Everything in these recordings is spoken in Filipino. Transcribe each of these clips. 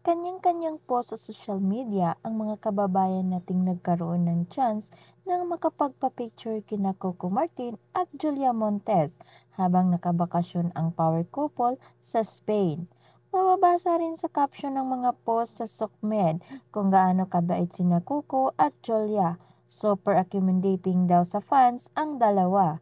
Kanyang-kanyang post sa social media ang mga kababayan nating nagkaroon ng chance ng makapagpa-picture kina Coco Martin at Julia Montes habang nakabakasyon ang power couple sa Spain. Mababasa rin sa caption ng mga post sa SOCMED kung gaano kabait sina Coco at Julia. Super accommodating daw sa fans ang dalawa.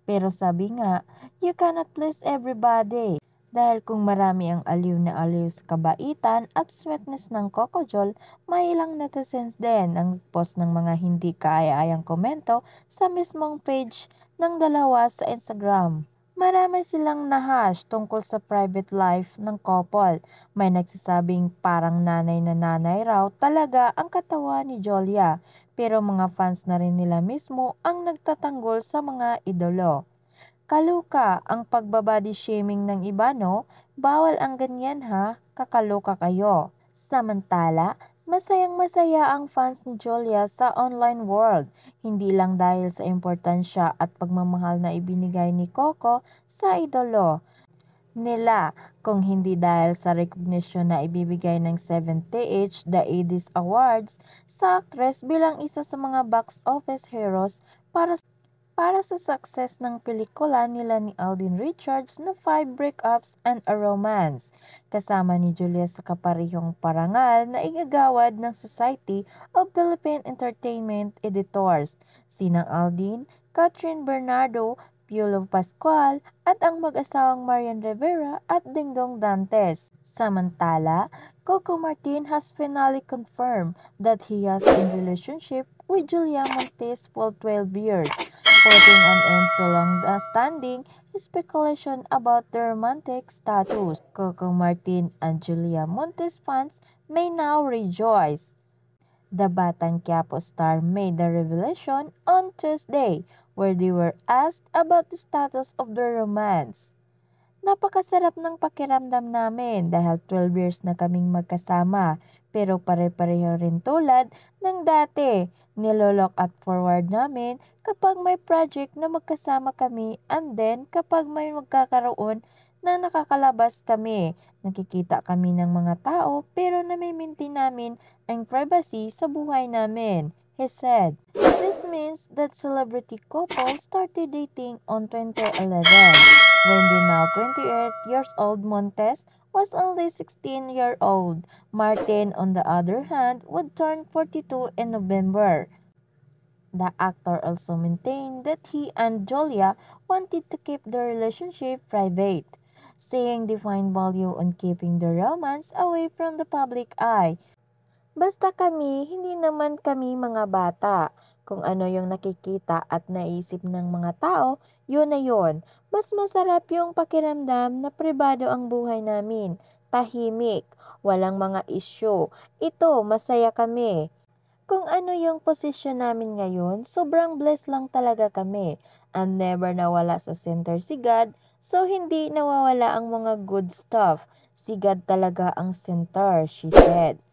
Pero sabi nga, you cannot please everybody. Dahil kung marami ang aliw na aliw sa kabaitan at sweetness ng Coco Jol, may ilang netizens din ang post ng mga hindi kaaya-ayang komento sa mismong page ng dalawa sa Instagram. Marami silang nahash tungkol sa private life ng couple. May nagsasabing parang nanay na nanay raw talaga ang katawan ni Jolia. Pero mga fans na rin nila mismo ang nagtatanggol sa mga idolo. Kaloka ang pagbabody shaming ng iba, no? Bawal ang ganyan ha, kakaloka kayo. Samantala, masayang-masaya ang fans ni Julia sa online world, hindi lang dahil sa importansya at pagmamahal na ibinigay ni Coco sa idolo nila, kung hindi dahil sa recognition na ibibigay ng 70th The Edis Awards sa actress bilang isa sa mga box office heroes para sa success ng pelikula nila ni Alden Richards na Five Breakups and a Romance, kasama ni Julia sa kaparehong parangal na igagawad ng Society of Philippine Entertainment Editors, sinang Alden, Catherine Bernardo, Piolo Pascual at ang mag-asawang Marian Rivera at Dingdong Dantes. Samantala, Coco Martin has finally confirmed that he has a relationship with Julia Montes for 12 years, putting an end to long-standing speculation about their romantic status. Coco Martin and Julia Montes fans may now rejoice. The Batang Quiapo star made the revelation on Tuesday, where they were asked about the status of their romance. Napakasarap ng pakiramdam namin dahil 12 years na kaming magkasama, pero pare-pareho rin tulad ng dati. Nilolook at forward namin kapag may project na magkasama kami, and then kapag may magkakaroon na nakakalabas kami. Nakikita kami ng mga tao pero namiminti namin ang privacy sa buhay namin, he said. This means that celebrity couple started dating on 2011, when the now 28 years old Montes was only 16-year-old. Martin, on the other hand, would turn 42 in November. The actor also maintained that he and Julia wanted to keep their relationship private, saying they find value on keeping their romance away from the public eye. Basta kami, hindi naman kami mga bata. Kung ano yung nakikita at naisip ng mga tao, yun na yun. Mas masarap yung pakiramdam na pribado ang buhay namin. Tahimik, walang mga isyu. Ito, masaya kami. Kung ano yung posisyon namin ngayon, sobrang blessed lang talaga kami. And never nawala sa center si God, so hindi nawawala ang mga good stuff. Si God talaga ang center, she said.